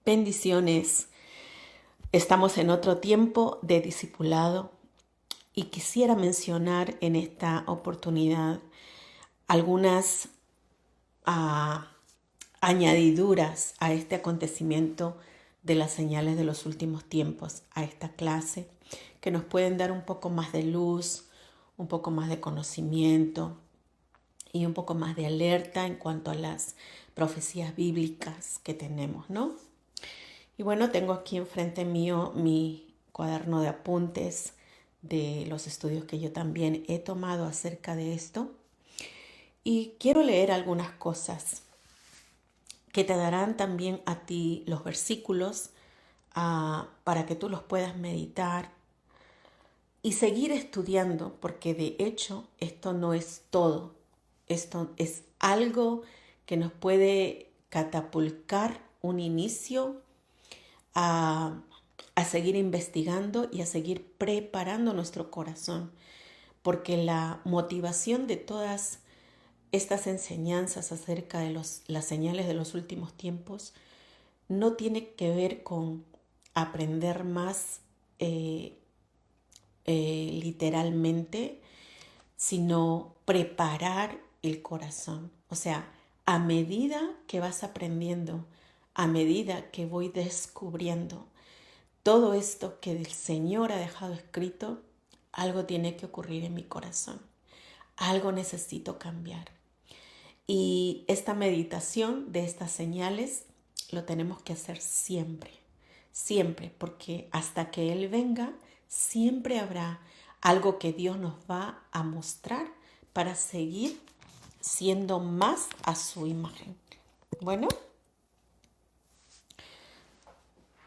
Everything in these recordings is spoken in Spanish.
Bendiciones. Estamos en otro tiempo de discipulado y quisiera mencionar en esta oportunidad algunas añadiduras a este acontecimiento de las señales de los últimos tiempos, a esta clase, que nos pueden dar un poco más de luz, un poco más de conocimiento y un poco más de alerta en cuanto a las profecías bíblicas que tenemos, ¿no? Y bueno, tengo aquí enfrente mío mi cuaderno de apuntes de los estudios que yo también he tomado acerca de esto. Y quiero leer algunas cosas que te darán también a ti los versículos para que tú los puedas meditar y seguir estudiando, porque de hecho esto no es todo. Esto es algo que nos puede catapultar un inicio a, a seguir investigando y a seguir preparando nuestro corazón, porque la motivación de todas estas enseñanzas acerca de las señales de los últimos tiempos no tiene que ver con aprender más literalmente, sino preparar el corazón. O sea, a medida que vas aprendiendo, a medida que voy descubriendo todo esto que el Señor ha dejado escrito, algo tiene que ocurrir en mi corazón. Algo necesito cambiar. Y esta meditación de estas señales lo tenemos que hacer siempre, siempre, porque hasta que Él venga, siempre habrá algo que Dios nos va a mostrar para seguir siendo más a su imagen. Bueno,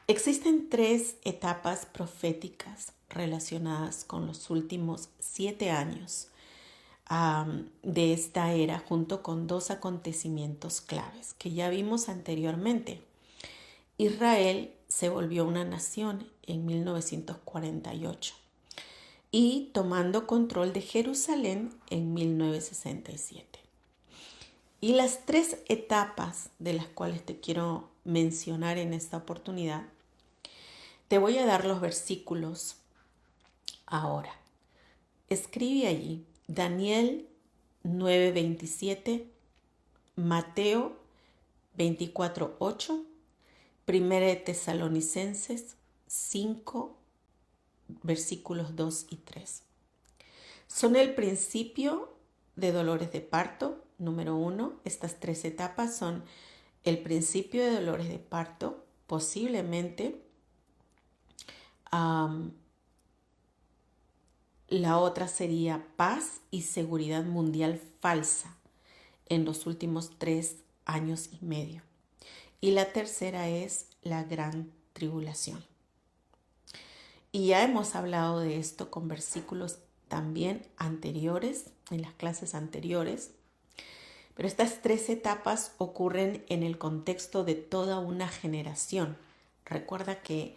existen 3 etapas proféticas relacionadas con los últimos 7 años de esta era, junto con 2 acontecimientos claves que ya vimos anteriormente. Israel se volvió una nación en 1948 y tomando control de Jerusalén en 1967. Y las 3 etapas de las cuales te quiero mencionar en esta oportunidad, te voy a dar los versículos ahora. Escribe allí Daniel 9:27, Mateo 24:8, Primera de Tesalonicenses 5, versículos 2 y 3. Son el principio de dolores de parto, número 1. Estas 3 etapas son el principio de dolores de parto, posiblemente la otra sería paz y seguridad mundial falsa en los últimos 3 años y medio. Y la tercera es la gran tribulación. Y ya hemos hablado de esto con versículos también anteriores, en las clases anteriores. Pero estas 3 etapas ocurren en el contexto de toda una generación. Recuerda que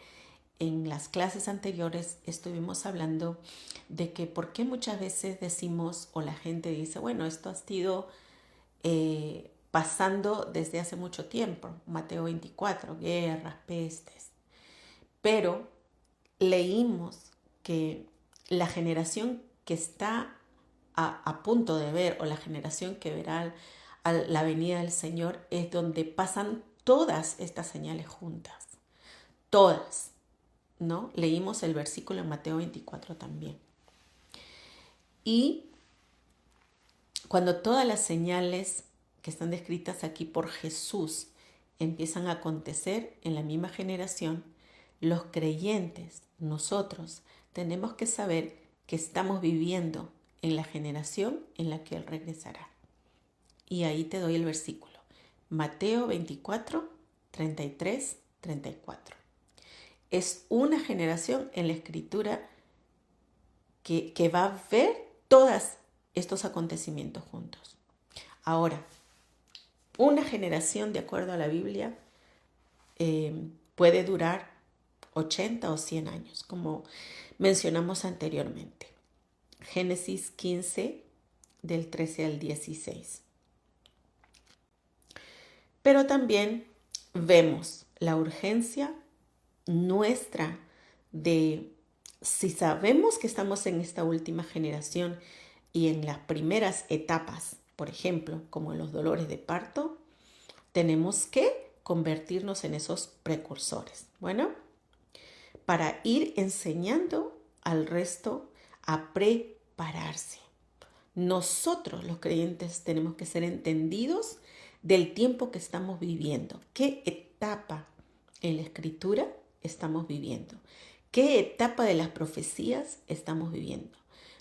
en las clases anteriores estuvimos hablando de que por qué muchas veces decimos o la gente dice, bueno, esto ha sido pasando desde hace mucho tiempo, Mateo 24, guerras, pestes. Pero leímos que la generación que está a punto de ver o la generación que verá la venida del Señor es donde pasan todas estas señales juntas. Todas, ¿no? Leímos el versículo en Mateo 24 también. Y cuando todas las señales que están descritas aquí por Jesús empiezan a acontecer en la misma generación, los creyentes, nosotros, tenemos que saber que estamos viviendo en la generación en la que Él regresará. Y ahí te doy el versículo. Mateo 24, 33, 34. Es una generación en la Escritura que va a ver todos estos acontecimientos juntos. Ahora, una generación, de acuerdo a la Biblia, puede durar 80 o 100 años, como mencionamos anteriormente. Génesis 15, del 13 al 16. Pero también vemos la urgencia nuestra de, si sabemos que estamos en esta última generación y en las primeras etapas, por ejemplo, como en los dolores de parto, tenemos que convertirnos en esos precursores. Bueno, para ir enseñando al resto a prepararse. Nosotros los creyentes tenemos que ser entendidos del tiempo que estamos viviendo. ¿Qué etapa en la escritura estamos viviendo? ¿Qué etapa de las profecías estamos viviendo?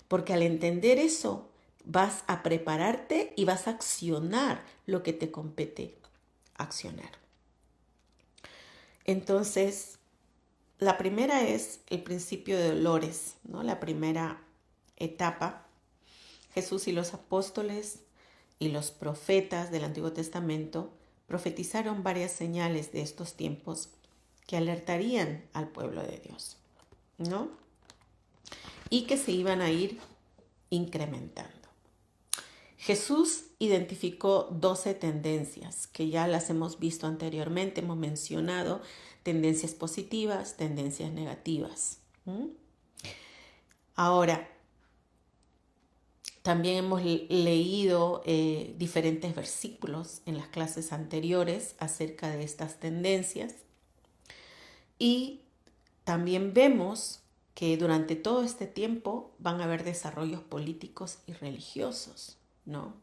Porque al entender eso, vas a prepararte y vas a accionar lo que te compete accionar. Entonces, la primera es el principio de dolores, ¿no? La primera etapa. Jesús y los apóstoles y los profetas del Antiguo Testamento profetizaron varias señales de estos tiempos que alertarían al pueblo de Dios, ¿no? Y que se iban a ir incrementando. Jesús identificó 12 tendencias que ya las hemos visto anteriormente, hemos mencionado tendencias positivas, tendencias negativas. Ahora, también hemos leído diferentes versículos en las clases anteriores acerca de estas tendencias y también vemos que durante todo este tiempo van a haber desarrollos políticos y religiosos, ¿no?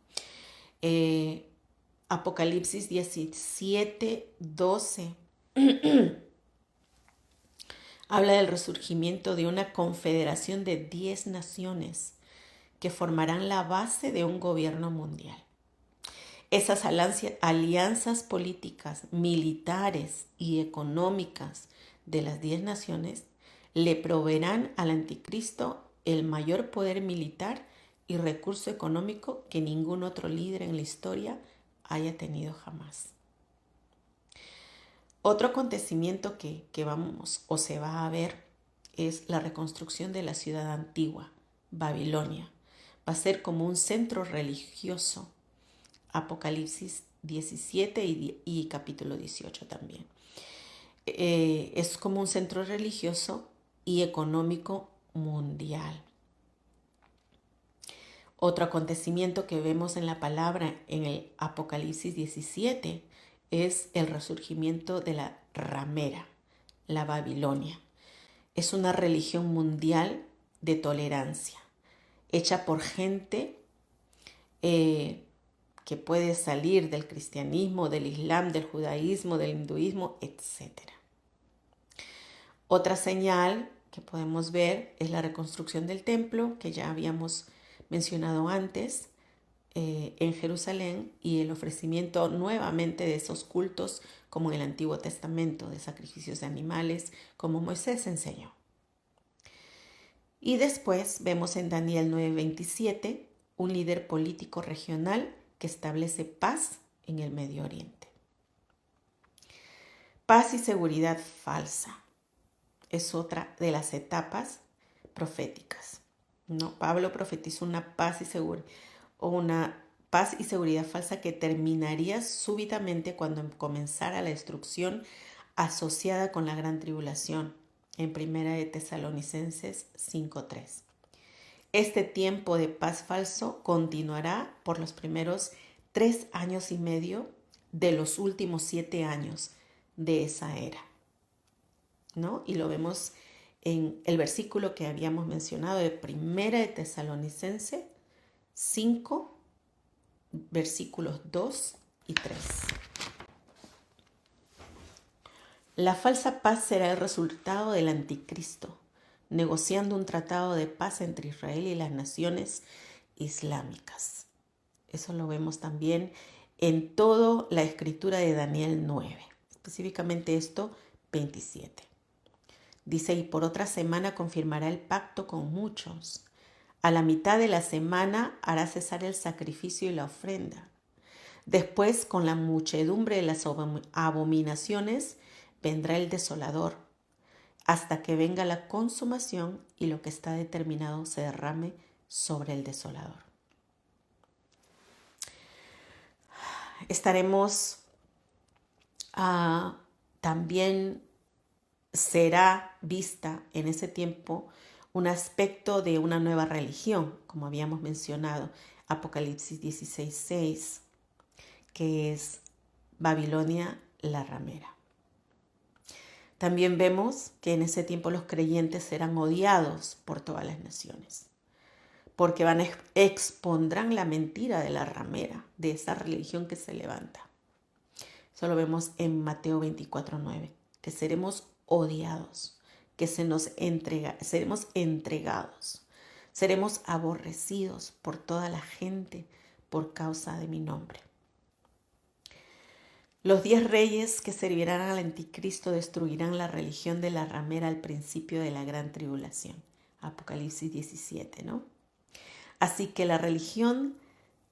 Apocalipsis 17, 12 habla del resurgimiento de una confederación de 10 naciones que formarán la base de un gobierno mundial. Esas alianzas políticas, militares y económicas de las 10 naciones le proveerán al anticristo el mayor poder militar y recurso económico que ningún otro líder en la historia haya tenido jamás. Otro acontecimiento que vamos o se va a ver es la reconstrucción de la ciudad antigua, Babilonia. Va a ser como un centro religioso. Apocalipsis 17 y capítulo 18 también. Es como un centro religioso y económico mundial. Otro acontecimiento que vemos en la palabra en el Apocalipsis 17 es el resurgimiento de la ramera, la Babilonia. Es una religión mundial de tolerancia, hecha por gente que puede salir del cristianismo, del islam, del judaísmo, del hinduismo, etc. Otra señal que podemos ver es la reconstrucción del templo, que ya habíamos mencionado antes, en Jerusalén, y el ofrecimiento nuevamente de esos cultos como en el Antiguo Testamento, de sacrificios de animales, como Moisés enseñó. Y después vemos en Daniel 9:27 un líder político regional que establece paz en el Medio Oriente. Paz y seguridad falsa es otra de las etapas proféticas, ¿no? Pablo profetizó una paz y seguridad falsa que terminaría súbitamente cuando comenzara la destrucción asociada con la gran tribulación, en 1 de Tesalonicenses 5:3. Este tiempo de paz falso continuará por los primeros 3 años y medio de los últimos 7 años de esa era, ¿no? Y lo vemos en el versículo que habíamos mencionado de 1 de Tesalonicenses 5, versículos 2 y 3. La falsa paz será el resultado del anticristo, negociando un tratado de paz entre Israel y las naciones islámicas. Eso lo vemos también en toda la escritura de Daniel 9, específicamente esto 27. Dice, y por otra semana confirmará el pacto con muchos. A la mitad de la semana hará cesar el sacrificio y la ofrenda. Después, con la muchedumbre de las abominaciones, vendrá el desolador, hasta que venga la consumación y lo que está determinado se derrame sobre el desolador. Estaremos también será vista en ese tiempo un aspecto de una nueva religión, como habíamos mencionado, Apocalipsis 16:6, que es Babilonia la ramera. También vemos que en ese tiempo los creyentes serán odiados por todas las naciones, porque expondrán la mentira de la ramera, de esa religión que se levanta. Eso lo vemos en Mateo 24:9, que seremos odiados, que seremos entregados, seremos aborrecidos por toda la gente por causa de mi nombre. Los 10 reyes que servirán al anticristo destruirán la religión de la ramera al principio de la gran tribulación. Apocalipsis 17, ¿no? Así que la religión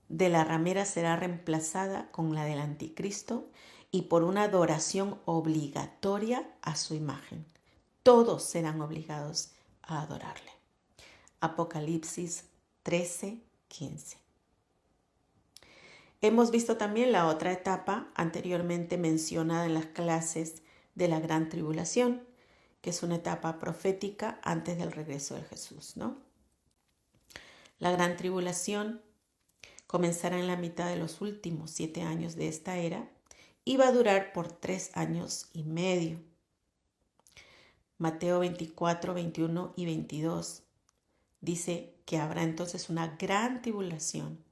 de la ramera será reemplazada con la del anticristo y por una adoración obligatoria a su imagen. Todos serán obligados a adorarle. Apocalipsis 13:15. Hemos visto también la otra etapa anteriormente mencionada en las clases de la gran tribulación, que es una etapa profética antes del regreso de Jesús, ¿no? La gran tribulación comenzará en la mitad de los últimos 7 años de esta era y va a durar por 3 años y medio. Mateo 24, 21 y 22 dice que habrá entonces una gran tribulación,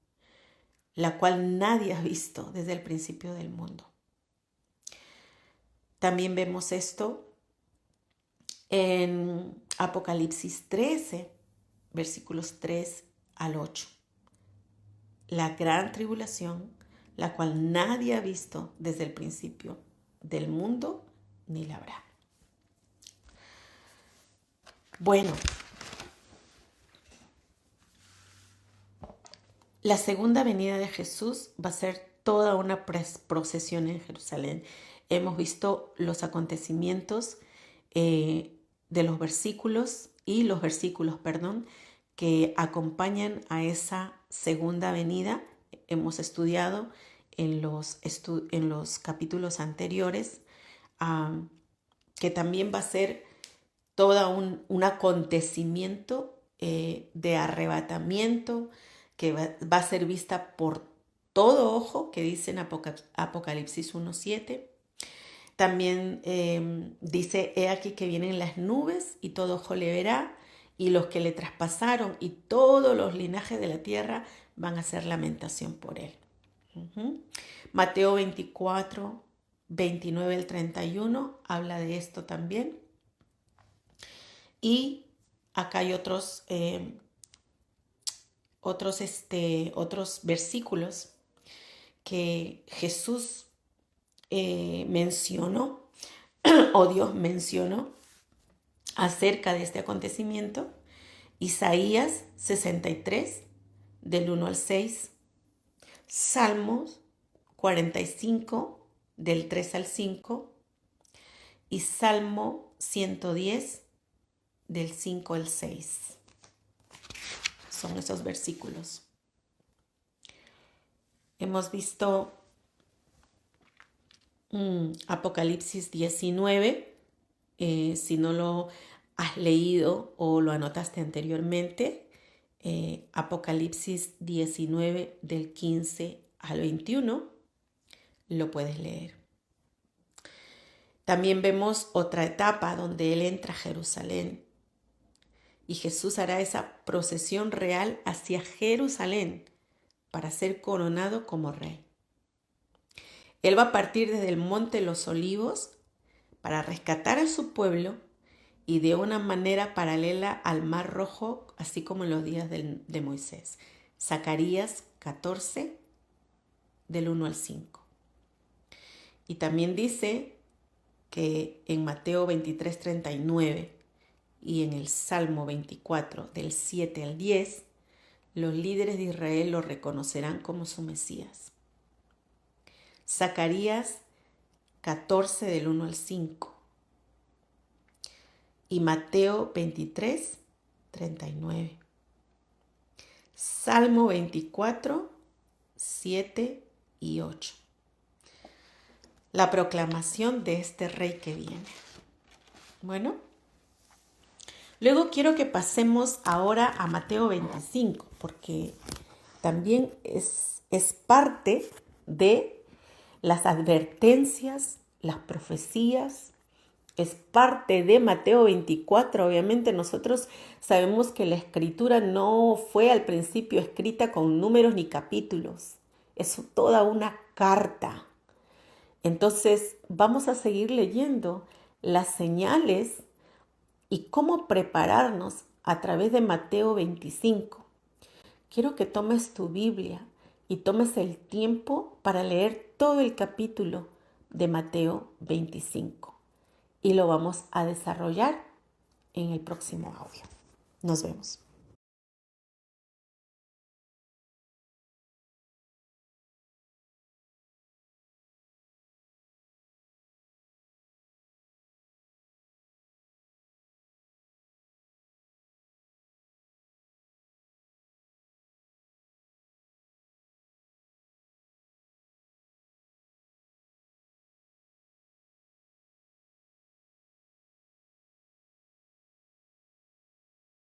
la cual nadie ha visto desde el principio del mundo. También vemos esto en Apocalipsis 13, versículos 3 al 8. La gran tribulación, la cual nadie ha visto desde el principio del mundo, ni la habrá. Bueno, la segunda venida de Jesús va a ser toda una procesión en Jerusalén. Hemos visto los acontecimientos de los versículos que acompañan a esa segunda venida. Hemos estudiado en los capítulos anteriores que también va a ser todo un acontecimiento de arrebatamiento que va a ser vista por todo ojo, que dice en Apocalipsis 1:7. También dice, he aquí que vienen las nubes y todo ojo le verá, y los que le traspasaron y todos los linajes de la tierra van a hacer lamentación por él. Mateo 24, 29 al 31 habla de esto también. Y acá hay otros versículos que Jesús mencionó o Dios mencionó acerca de este acontecimiento. Isaías 63, del 1 al 6, Salmos 45, del 3 al 5, y Salmo 110, del 5 al 6. Son esos versículos. Hemos visto Apocalipsis 19, si no lo has leído o lo anotaste anteriormente, Apocalipsis 19 del 15 al 21, lo puedes leer. También vemos otra etapa donde Él entra a Jerusalén y Jesús hará esa procesión real hacia Jerusalén para ser coronado como rey. Él va a partir desde el monte de los Olivos para rescatar a su pueblo y de una manera paralela al Mar Rojo, así como en los días de Moisés. Zacarías 14, del 1 al 5. Y también dice que en Mateo 23, 39 y en el Salmo 24, del 7 al 10, los líderes de Israel lo reconocerán como su Mesías. Zacarías 14, del 1 al 5. Y Mateo 23, 39. Salmo 24, 7 y 8. la proclamación de este rey que viene. Bueno, luego quiero que pasemos ahora a Mateo 25, porque también es parte de las advertencias, las profecías, es parte de Mateo 24. Obviamente nosotros sabemos que la escritura no fue al principio escrita con números ni capítulos, es toda una carta. Entonces vamos a seguir leyendo las señales y cómo prepararnos a través de Mateo 25. Quiero que tomes tu Biblia y tomes el tiempo para leer todo el capítulo de Mateo 25. Y lo vamos a desarrollar en el próximo audio. Nos vemos.